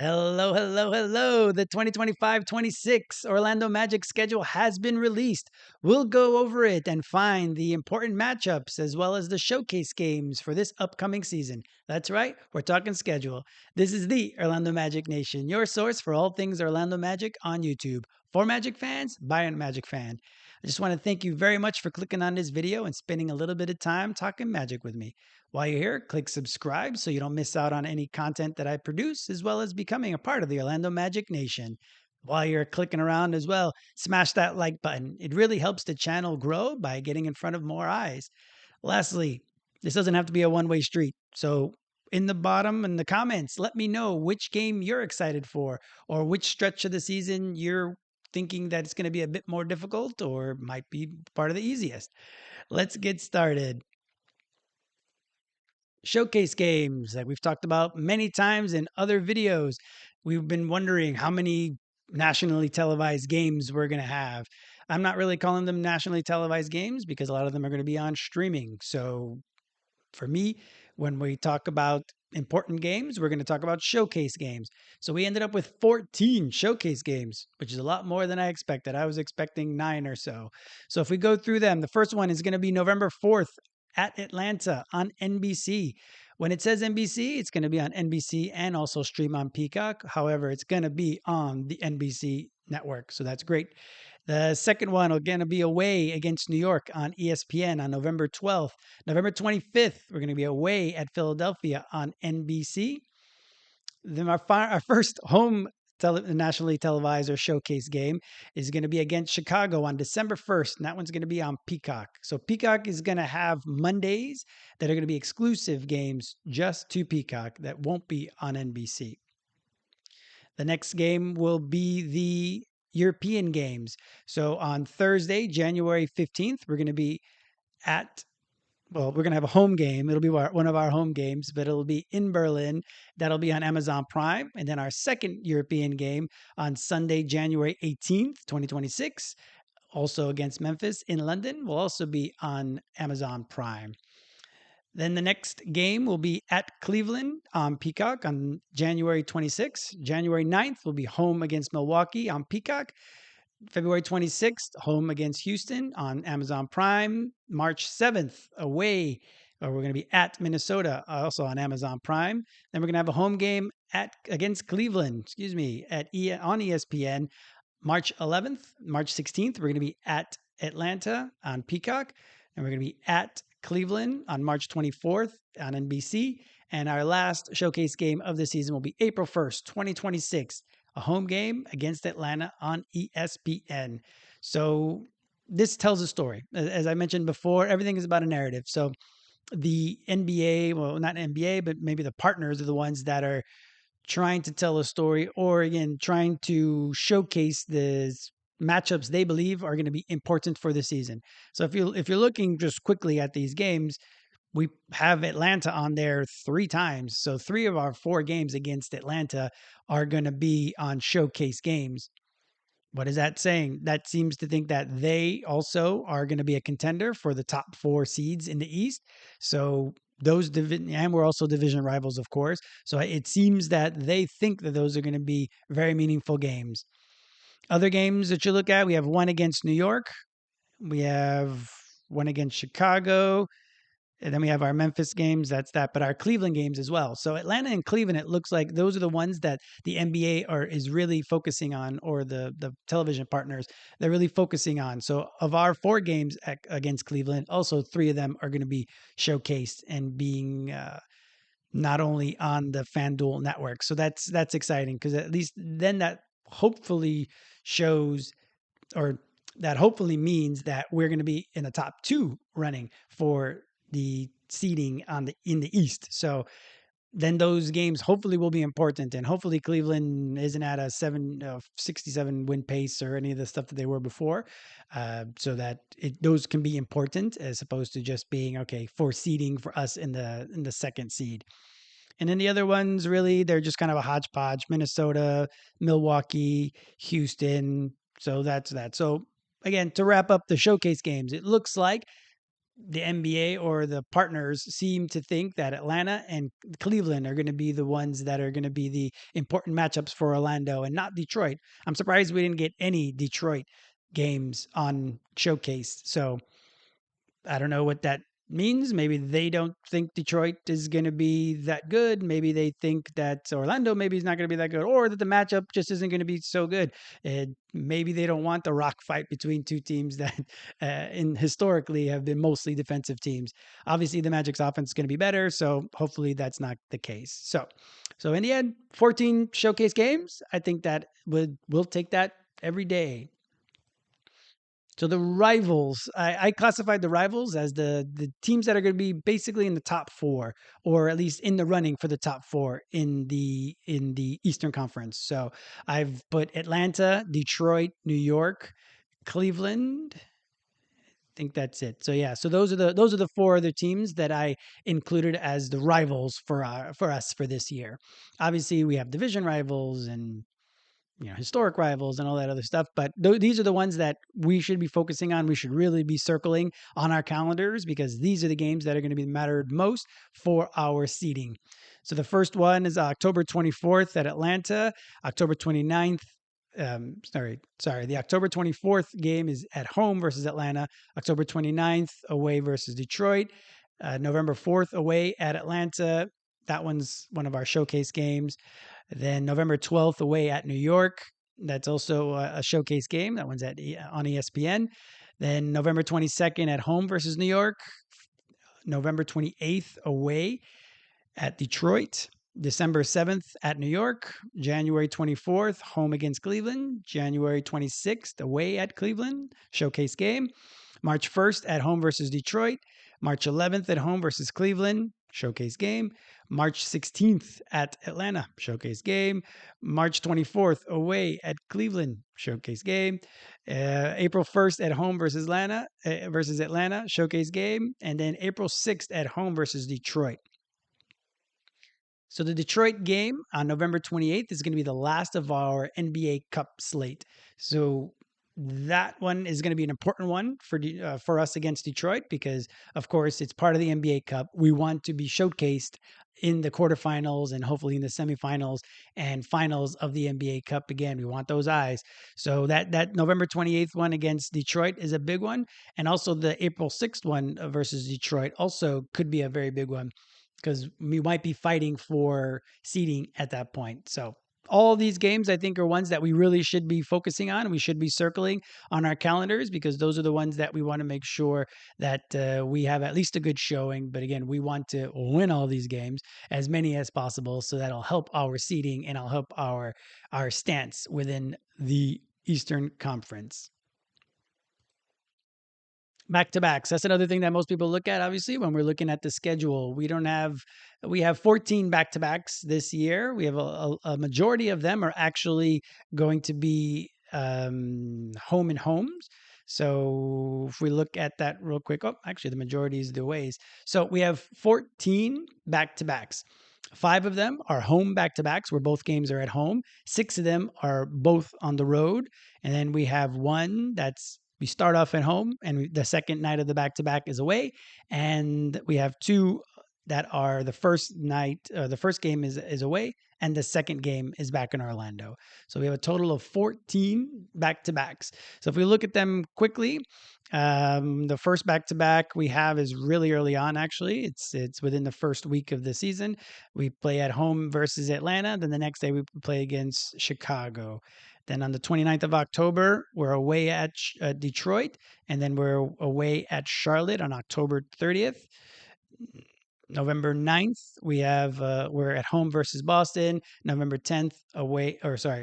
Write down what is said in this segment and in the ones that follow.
Hello, hello, hello. The 2025-26 Orlando Magic schedule has been released. We'll go over it and find the important matchups as well as the showcase games for this upcoming season. That's right, we're talking schedule. This is the Orlando Magic Nation, your source for all things Orlando Magic on YouTube. For Magic fans, by a Magic fan. I just want to thank you very much for clicking on this video and spending a little bit of time talking Magic with me. While you're here, click subscribe so you don't miss out on any content that I produce, as well as becoming a part of the Orlando Magic Nation. While you're clicking around as well, smash that like button. It really helps the channel grow by getting in front of more eyes. Lastly, this doesn't have to be a one-way street. So in the bottom in the comments, let me know which game you're excited for or which stretch of the season you're thinking that it's going to be a bit more difficult or might be part of the easiest. Let's get started. Showcase games, like we've talked about many times in other videos. We've been wondering how many nationally televised games we're going to have. I'm not really calling them nationally televised games because a lot of them are going to be on streaming. So for me, when we talk about important games, we're going to talk about showcase games. So we ended up with 14 showcase games, which is a lot more than I expected. I was expecting 9 or so. So if we go through them, the first one is going to be November 4th at Atlanta on NBC. When it says NBC, it's going to be on NBC and also stream on Peacock. However, it's going to be on the NBC network. So that's great. The second one are going to be away against New York on ESPN on November 12th. November 25th, we're going to be away at Philadelphia on NBC. Then our first home nationally televised or showcase game is going to be against Chicago on December 1st. And that one's going to be on Peacock. So Peacock is going to have Mondays that are going to be exclusive games just to Peacock that won't be on NBC. The next game will be the European games. So on Thursday, January 15th, we're going to be at we're going to have a home game. It'll be one of our home games, but it'll be in Berlin. That'll be on Amazon Prime. And then our second European game on Sunday, January 18th, 2026, also against Memphis in London, will also be on Amazon Prime. Then the next game will be at Cleveland on Peacock on January 26th. January 9th will be home against Milwaukee on Peacock. February 26th, home against Houston on Amazon Prime. March 7th, away, or we're going to be at Minnesota, also on Amazon Prime. Then we're going to have a home game against Cleveland, on ESPN. March 11th, March 16th, we're going to be at Atlanta on Peacock. And we're going to be at Cleveland on March 24th on NBC. And our last showcase game of the season will be April 1st, 2026, a home game against Atlanta on ESPN. So this tells a story. As I mentioned before, everything is about a narrative. So the NBA, well, not NBA, but maybe the partners are the ones that are trying to tell a story or, again, trying to showcase the matchups they believe are going to be important for the season. So if you're looking just quickly at these games, we have Atlanta on there 3 times. So 3 of our 4 games against Atlanta are going to be on showcase games. What is that saying? That seems to think that they also are going to be a contender for the top 4 seeds in the East. So and we're also division rivals, of course. So it seems that they think that those are going to be very meaningful games. Other games that you look at, we have one against New York. We have one against Chicago. And then we have our Memphis games. That's that. But our Cleveland games as well. So Atlanta and Cleveland, it looks like those are the ones that the NBA is really focusing on, or the television partners, they're really focusing on. So of our 4 games against Cleveland, also 3 of them are going to be showcased and being not only on the FanDuel network. So that's exciting, because at least then that hopefully shows, or that hopefully means that we're going to be in the top 2 running for the seeding in the East. So then those games hopefully will be important, and hopefully Cleveland isn't at a 67 win pace or any of the stuff that they were before, so that those can be important as opposed to just being okay for seeding for us in the second seed. And then the other ones, really, they're just kind of a hodgepodge: Minnesota, Milwaukee, Houston. So that's that. So again, to wrap up the showcase games, it looks like the NBA or the partners seem to think that Atlanta and Cleveland are going to be the ones that are going to be the important matchups for Orlando and not Detroit. I'm surprised we didn't get any Detroit games on showcase. So I don't know what that means. Maybe they don't think Detroit is going to be that good. Maybe they think that Orlando maybe is not going to be that good, or that the matchup just isn't going to be so good. And maybe they don't want the rock fight between two teams that, in historically, have been mostly defensive teams. Obviously, the Magic's offense is going to be better, so hopefully that's not the case. So in the end, 14 showcase games. I think that we'll take that every day. So the rivals, I classified the rivals as the teams that are going to be basically in the top four, or at least in the running for the top four in the Eastern Conference. So I've put Atlanta, Detroit, New York, Cleveland. I think that's it. So yeah, so those are the four other teams that I included as the rivals for us for this year. Obviously, we have division rivals and historic rivals and all that other stuff. But these are the ones that we should be focusing on. We should really be circling on our calendars because these are the games that are going to be mattered most for our seeding. So the first one is October 24th at Atlanta, October 29th. Sorry. The October 24th game is at home versus Atlanta. October 29th away versus Detroit. November 4th away at Atlanta. That one's one of our showcase games. Then November 12th away at New York. That's also a showcase game. That one's on ESPN. Then November 22nd at home versus New York. November 28th away at Detroit. December 7th at New York. January 24th, home against Cleveland. January 26th, away at Cleveland. Showcase game. March 1st at home versus Detroit. March 11th at home versus Cleveland. Showcase game. March 16th at Atlanta. Showcase game. March 24th away at Cleveland. Showcase game. April 1st at home versus Atlanta. Showcase game. And then April 6th at home versus Detroit. So the Detroit game on November 28th is going to be the last of our NBA Cup slate. So that one is going to be an important one for us against Detroit because, of course, it's part of the NBA Cup. We want to be showcased in the quarterfinals and hopefully in the semifinals and finals of the NBA Cup again. We want those eyes. So that November 28th one against Detroit is a big one, and also the April 6th one versus Detroit also could be a very big one because we might be fighting for seeding at that point. So all these games, I think, are ones that we really should be focusing on. We should be circling on our calendars because those are the ones that we want to make sure that we have at least a good showing. But again, we want to win all these games, as many as possible, so that'll help our seeding and it'll help our stance within the Eastern Conference. Back to backs. That's another thing that most people look at, obviously, when we're looking at the schedule. We have 14 back to backs this year. We have a majority of them are actually going to be home and homes. So if we look at that real quick, actually, the majority is the aways. So we have 14 back to backs. 5 of them are home back to backs where both games are at home. 6 of them are both on the road. And then we have one we start off at home and the second night of the back to back is away. And we have 2 that are the first game is away and the second game is back in Orlando. So we have a total of 14 back to backs. So if we look at them quickly, the first back to back we have is really early on. Actually, it's within the first week of the season. We play at home versus Atlanta. Then the next day we play against Chicago. Then on the 29th of October, we're away at Detroit, and then we're away at Charlotte on October 30th. November 9th, we're at home versus Boston. November 10th,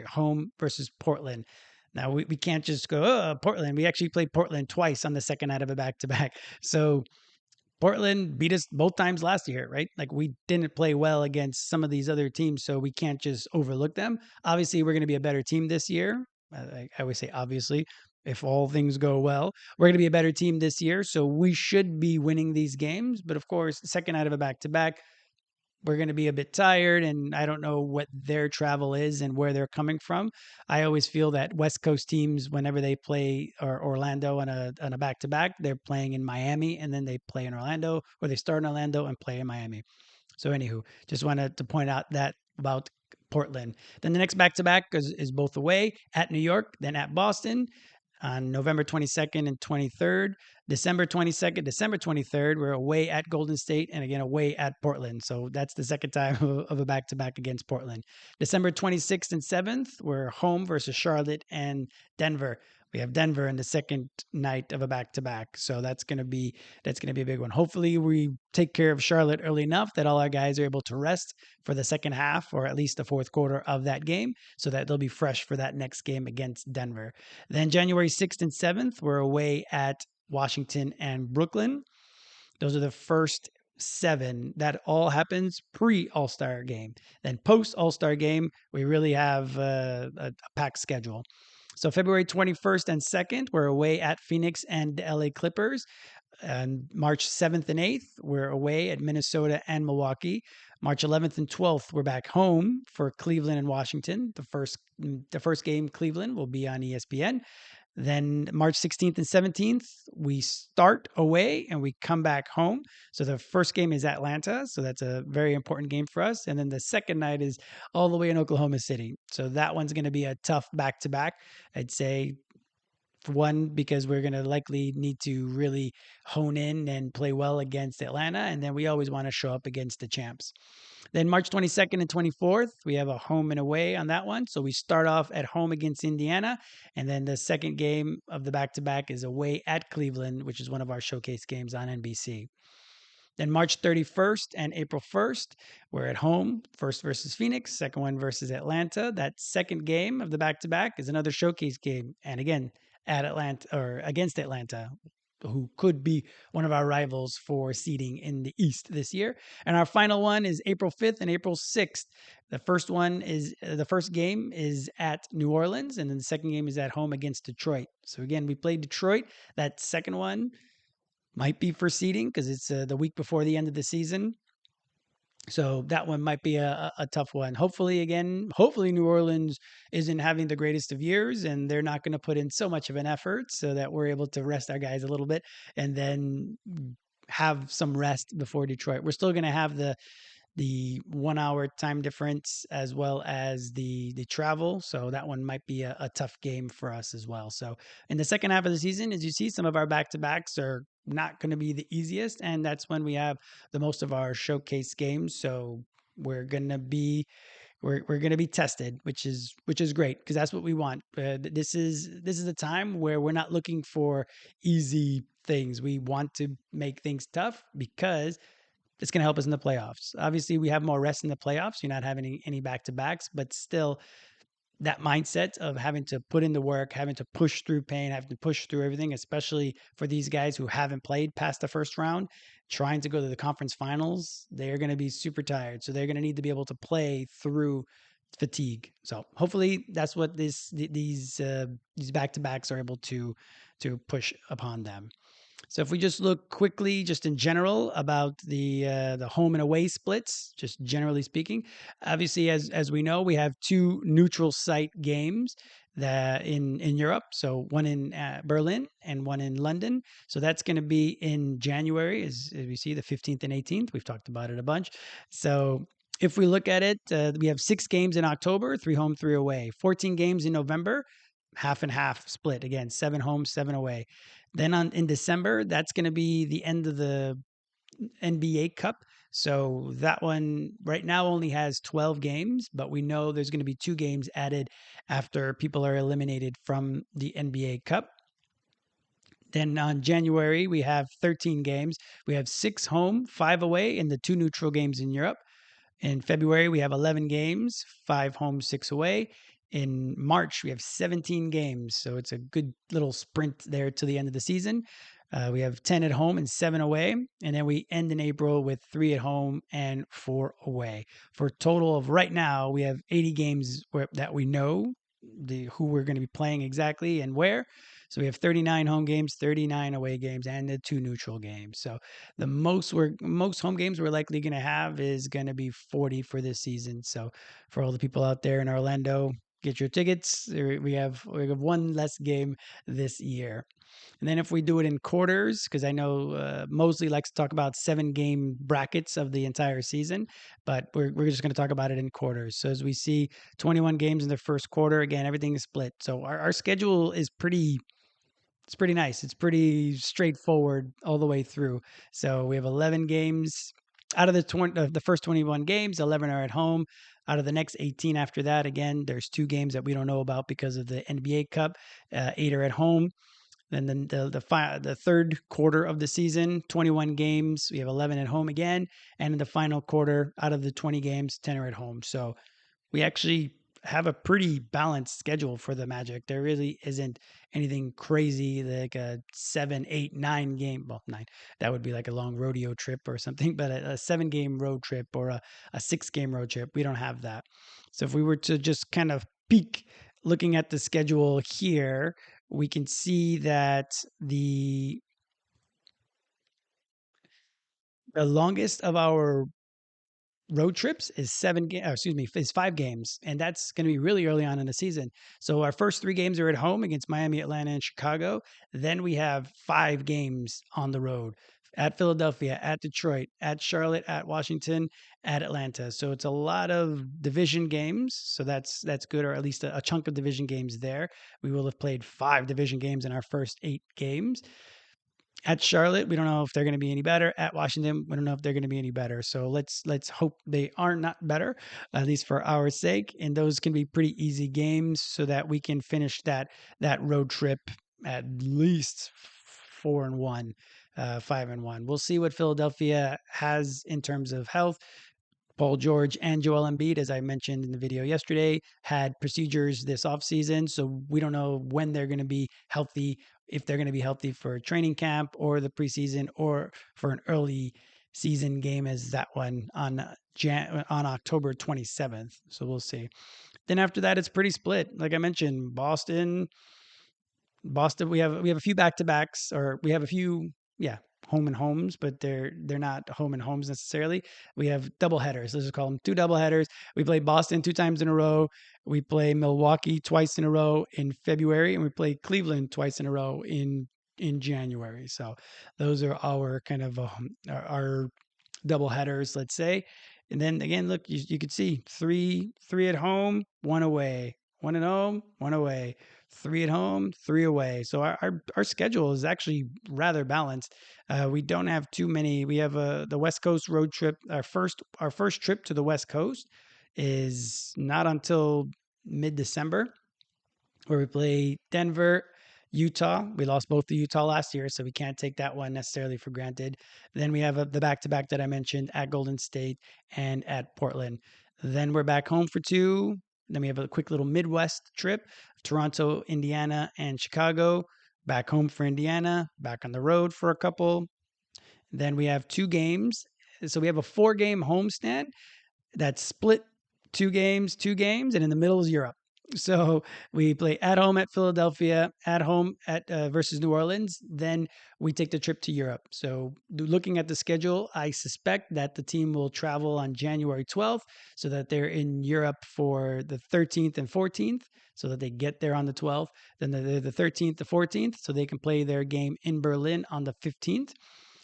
home versus Portland. Now we can't just go Portland. We actually played Portland twice on the second night of a back-to-back. So Portland beat us both times last year, right? Like we didn't play well against some of these other teams, so we can't just overlook them. Obviously, we're going to be a better team this year. I always say obviously, if all things go well, we're going to be a better team this year, so we should be winning these games. But of course, the second night of a back-to-back, we're going to be a bit tired, and I don't know what their travel is and where they're coming from. I always feel that West Coast teams, whenever they play or Orlando on a back to back, they're playing in Miami and then they play in Orlando, or they start in Orlando and play in Miami. So, anywho, just wanted to point out that about Portland. Then the next back to back is both away at New York, then at Boston on November 22nd and 23rd. December 22nd, December 23rd, we're away at Golden State and again away at Portland. So that's the second time of a back to back against Portland. December 26th and 7th, we're home versus Charlotte and Denver. We have Denver in the second night of a back to back. So that's gonna be a big one. Hopefully we take care of Charlotte early enough that all our guys are able to rest for the second half or at least the fourth quarter of that game so that they'll be fresh for that next game against Denver. Then January 6th and 7th, we're away at Washington and Brooklyn. Those are the first seven. That all happens pre All Star game. Then post All Star game, we really have a packed schedule. So February 21st and 2nd, we're away at Phoenix and the LA Clippers. And March 7th and 8th, we're away at Minnesota and Milwaukee. March 11th and 12th, we're back home for Cleveland and Washington. The first game, Cleveland, will be on ESPN. Then March 16th and 17th, we start away and we come back home. So the first game is Atlanta. So that's a very important game for us. And then the second night is all the way in Oklahoma City. So that one's going to be a tough back to back. I'd say, for one, because we're going to likely need to really hone in and play well against Atlanta. And then we always want to show up against the champs. Then March 22nd and 24th, we have a home and away on that one. So we start off at home against Indiana. And then the second game of the back to back is away at Cleveland, which is one of our showcase games on NBC. Then March 31st and April 1st, we're at home, first versus Phoenix, second one versus Atlanta. That second game of the back to back is another showcase game. And again, at Atlanta or against Atlanta, who could be one of our rivals for seeding in the East this year. And our final one is April 5th and April 6th. The first game is at New Orleans, and then the second game is at home against Detroit. So again, we played Detroit. That second one might be for seeding because it's the week before the end of the season. So that one might be a tough one. Hopefully New Orleans isn't having the greatest of years and they're not going to put in so much of an effort so that we're able to rest our guys a little bit and then have some rest before Detroit. We're still going to have the 1 hour time difference as well as the travel. So that one might be a tough game for us as well. So in the second half of the season, as you see, some of our back-to-backs are not going to be the easiest. And that's when we have the most of our showcase games. So we're going to be tested, which is great because that's what we want. This is the time where we're not looking for easy things. We want to make things tough because it's going to help us in the playoffs. Obviously, we have more rest in the playoffs. You're not having any back-to-backs, but still that mindset of having to put in the work, having to push through pain, having to push through everything, especially for these guys who haven't played past the first round, trying to go to the conference finals, they're going to be super tired. So they're going to need to be able to play through fatigue. So hopefully that's what these back-to-backs are able to push upon them. So if we just look quickly, just in general, about the home and away splits, just generally speaking, obviously as we know, we have two neutral site games that in Europe. So one in Berlin and one in London. So that's going to be in January, as we see, the 15th and 18th. We've talked about it a bunch. So if we look at it, we have 6 games in October, 3 home, 3 away. 14 games in November, half and half split. Again, 7 home, 7 away. Then in December, that's going to be the end of the NBA Cup. So that one right now only has 12 games, but we know there's going to be 2 games added after people are eliminated from the NBA Cup. Then on January, we have 13 games. We have 6 home, 5 away in the 2 neutral games in Europe. In February, we have 11 games, 5 home, 6 away. In March, we have 17 games. So it's a good little sprint there to the end of the season. We have 10 at home and 7 away. And then we end in April with 3 at home and 4 away. For a total of right now, we have 80 games that we know the who we're going to be playing exactly and where. So we have 39 home games, 39 away games, and the 2 neutral games. So the most home games we're likely going to have is going to be 40 for this season. So for all the people out there in Orlando, get your tickets. We have one less game this year. And then if we do it in quarters, because I know Mosley likes to talk about 7 game brackets of the entire season, but we're just going to talk about it in quarters. So as we see 21 games in the first quarter, again, everything is split. So our schedule is pretty nice. It's pretty straightforward all the way through. So we have 11 games out of the first 21 games, 11 are at home. Out of the next 18 after that, again, there's 2 games that we don't know about because of the NBA Cup. 8 are at home. And then the third quarter of the season, 21 games. We have 11 at home again, and in the final quarter, out of the 20 games, 10 are at home. So we actually have a pretty balanced schedule for the Magic. There really isn't anything crazy like a 7, 8, 9 game. Well, 9, that would be like a long rodeo trip or something, but a 7 game road trip or a 6 game road trip. We don't have that. So if we were to just kind of peek looking at the schedule here, we can see that the longest of our road trips is is 5 games, and that's going to be really early on in the season. So our first 3 games are at home against Miami, Atlanta, and Chicago. Then we have 5 games on the road at Philadelphia, at Detroit, at Charlotte, at Washington, at Atlanta. So it's a lot of division games. So that's good, or at least a chunk of division games there. We will have played 5 division games in our first 8 games. At Charlotte, we don't know if they're going to be any better. At Washington, we don't know if they're going to be any better. So let's hope they are not better, at least for our sake. And those can be pretty easy games, so that we can finish that road trip at least 4-1, 5-1. We'll see what Philadelphia has in terms of health. Paul George and Joel Embiid, as I mentioned in the video yesterday, had procedures this offseason. So we don't know when they're going to be healthy, if they're going to be healthy for training camp or the preseason or for an early season game as that one on October 27th. So we'll see. Then after that, it's pretty split. Like I mentioned, Boston, we have a few back to backs, or we have a few, yeah, home and homes, but they're not home and homes necessarily. We have double headers. Let's just call them 2 double headers. We play Boston 2 times in a row. We play Milwaukee twice in a row in February, and we play Cleveland twice in a row in January. So those are our kind of our double headers, let's say. And then again, look, you could see three at home, 1 away, 1 at home, 1 away, 3 at home, 3 away. So our schedule is actually rather balanced. We don't have too many. We have the West Coast road trip. Our first trip to the West Coast is not until mid-December, where we play Denver, Utah. We lost both the Utah last year, so we can't take that one necessarily for granted. Then we have the back-to-back that I mentioned at Golden State and at Portland. Then we're back home for 2. Then we have a quick little Midwest trip, Toronto, Indiana, and Chicago. Back home for Indiana, back on the road for a couple. Then we have 2 games. So we have a 4 game homestand that's split 2 games, and in the middle is Europe. So we play at home at Philadelphia, at home at versus New Orleans. Then we take the trip to Europe. So looking at the schedule, I suspect that the team will travel on January 12th, so that they're in Europe for the 13th and 14th, so that they get there on the 12th. Then they're the 13th to 14th, so they can play their game in Berlin on the 15th.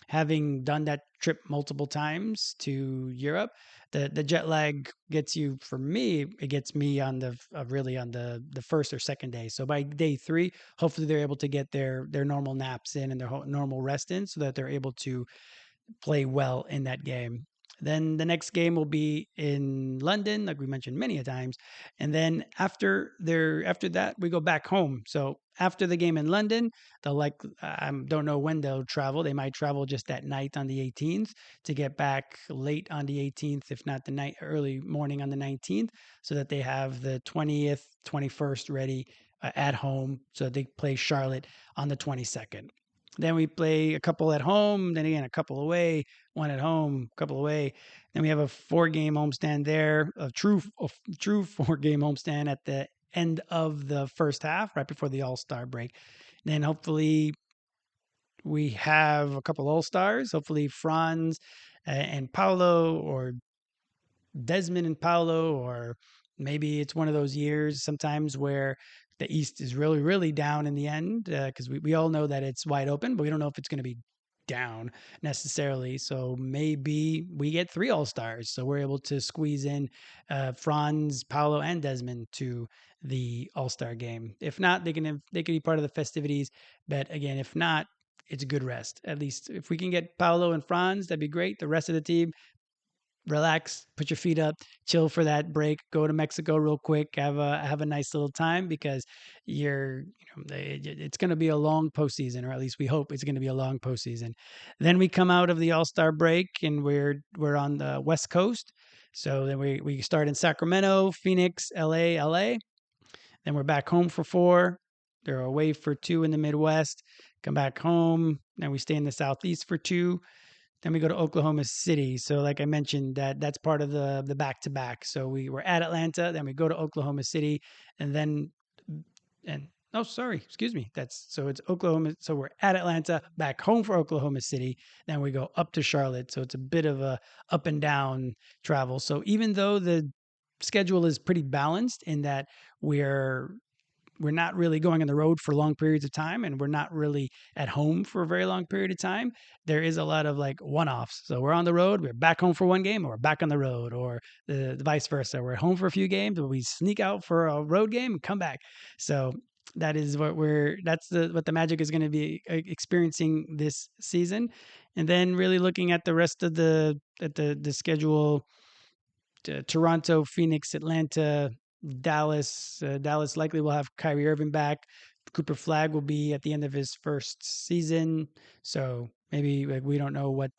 Having done that trip multiple times to Europe, the jet lag gets you, for me, it gets me on the really on the first or second day. So by day 3, hopefully they're able to get their normal naps in and their normal rest in, so that they're able to play well in that game. Then the next game will be in London, like we mentioned many a times, and then after that we go back home. So after the game in London, they'll I don't know when they'll travel. They might travel just that night on the 18th to get back late on the 18th, if not the night early morning on the 19th, so that they have the 20th, 21st ready at home, so they play Charlotte on the 22nd. Then we play a couple at home, then again a couple away, one at home, a couple away. Then we have a 4 game homestand there, a true 4 game homestand end of the first half, right before the All Star break. Then hopefully we have a couple All Stars. Hopefully Franz and Paolo, or Desmond and Paolo, or maybe it's one of those years sometimes where the East is really, really down in the end, because we all know that it's wide open, but we don't know if it's going to be down necessarily. So maybe we get three All Stars. So we're able to squeeze in Franz, Paolo, and Desmond to the All Star game. If not, they can be part of the festivities. But again, if not, it's a good rest. At least if we can get Paolo and Franz, that'd be great. The rest of the team, relax, put your feet up, chill for that break, go to Mexico real quick, have a nice little time, because it's going to be a long postseason, or at least we hope it's going to be a long postseason. Then we come out of the All Star break and we're on the West Coast, so then we start in Sacramento, Phoenix, LA. Then we're back home for four. They're away for two in the Midwest. Come back home. Then we stay in the Southeast for two. Then we go to Oklahoma City. So like I mentioned, that's part of the back to back. So we were at Atlanta, then we go to Oklahoma City, and then and oh sorry, excuse me. That's so it's Oklahoma. So we're at Atlanta, back home for Oklahoma City, then we go up to Charlotte. So it's a bit of a up and down travel. So even though the schedule is pretty balanced in that we're we're not really going on the road for long periods of time, and we're not really at home for a very long period of time, there is a lot of like one-offs. So we're on the road, we're back home for one game, or we're back on the road, or the vice versa. We're home for a few games, but we sneak out for a road game and come back. So that is what the Magic is going to be experiencing this season. And then really looking at the rest of the schedule, Toronto, Phoenix, Atlanta, Dallas. Dallas likely will have Kyrie Irving back. Cooper Flag will be at the end of his first season, so maybe like we don't know what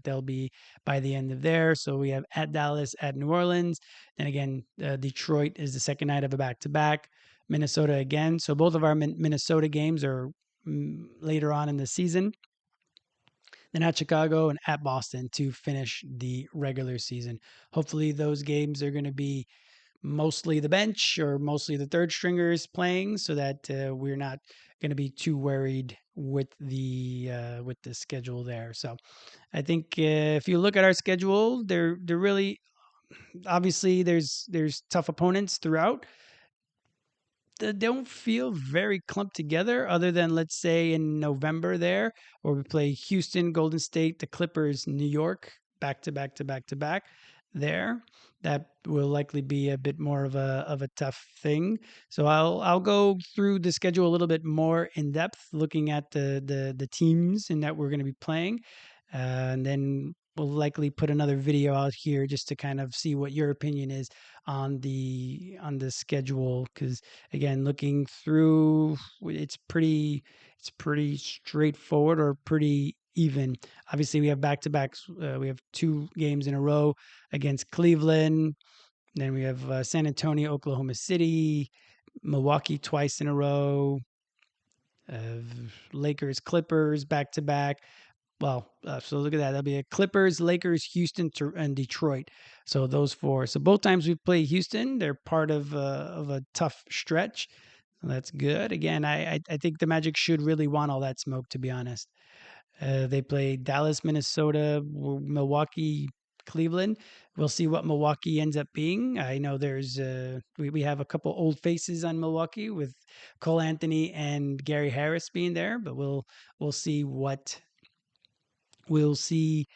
they'll be by the end of there. So we have at Dallas, at New Orleans, and again Detroit is the second night of a back to back. Minnesota again. So both of our Minnesota games are later on in the season. Then at Chicago and at Boston to finish the regular season. Hopefully, those games are going to be mostly the bench or mostly the third stringers playing, so that we're not going to be too worried with the schedule there. So I think if you look at our schedule, they're really obviously there's tough opponents throughout. They don't feel very clumped together, other than let's say in November there, where we play Houston, Golden State, the Clippers, New York, back to back to back to back there. That will likely be a bit more of a tough thing. So I'll go through the schedule a little bit more in depth, looking at the teams and that we're going to be playing, and then we'll likely put another video out here just to kind of see what your opinion is on the schedule, because again, looking through, it's pretty straightforward, or pretty even. Obviously we have back to backs. We have two games in a row against Cleveland, then we have San Antonio, Oklahoma City, Milwaukee twice in a row, uh, Lakers, Clippers back to back. Well, so look at that. That'll be a Clippers, Lakers, Houston, and Detroit. So those four. So both times we play Houston, they're part of a tough stretch. So that's good. Again, I think the Magic should really want all that smoke, to be honest. They play Dallas, Minnesota, Milwaukee, Cleveland. We'll see what Milwaukee ends up being. I know we have a couple old faces on Milwaukee with Cole Anthony and Gary Harris being there, but we'll see we'll see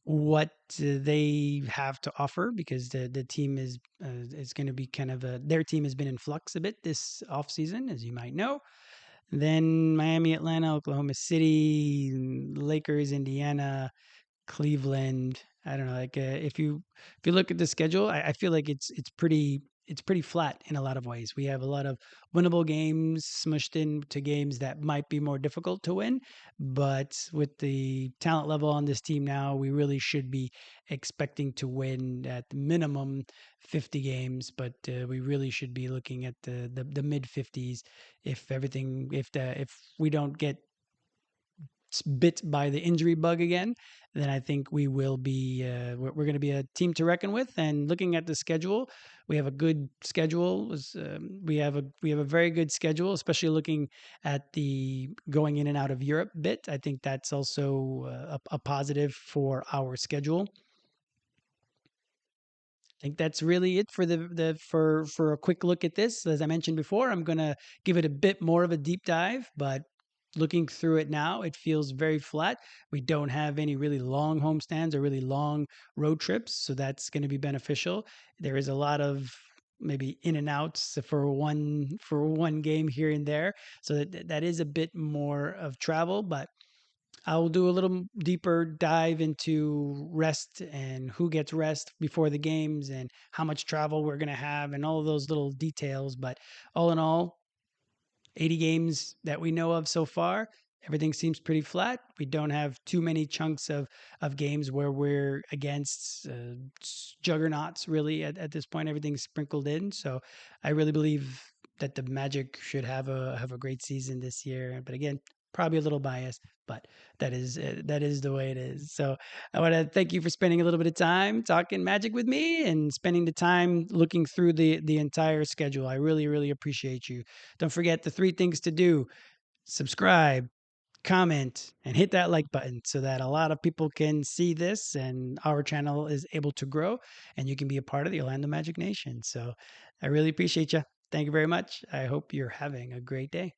what they have to offer, because the team is going to be kind of their team has been in flux a bit this offseason, as you might know. Then Miami, Atlanta, Oklahoma City, Lakers, Indiana, Cleveland. I don't know. Like if you look at the schedule, I feel like it's pretty flat in a lot of ways. We have a lot of winnable games smushed into games that might be more difficult to win, but with the talent level on this team now, we really should be expecting to win at the minimum 50 games. But we really should be looking at the mid 50s if we don't get bit by the injury bug again, then I think we will be we're going to be a team to reckon with. And looking at the schedule, we have a good schedule. We have a very good schedule, especially looking at the going in and out of Europe bit. I think that's also a positive for our schedule. I think that's really it for the for a quick look at this. As I mentioned before, I'm going to give it a bit more of a deep dive, but looking through it now, it feels very flat. We don't have any really long homestands or really long road trips, so that's going to be beneficial. There is a lot of maybe in and outs for one game here and there, so that is a bit more of travel, but I'll do a little deeper dive into rest and who gets rest before the games and how much travel we're going to have and all of those little details. But all in all, 80 games that we know of so far, everything seems pretty flat. We don't have too many chunks of games where we're against juggernauts, really, at this point. Everything's sprinkled in. So I really believe that the Magic should have a great season this year. But again, probably a little biased, but that is the way it is. So I want to thank you for spending a little bit of time talking Magic with me and spending the time looking through the entire schedule. I really appreciate you. Don't forget the three things to do: subscribe, comment, and hit that like button so that a lot of people can see this and our channel is able to grow and you can be a part of the Orlando Magic Nation. So I really appreciate you. Thank you very much. I hope you're having a great day.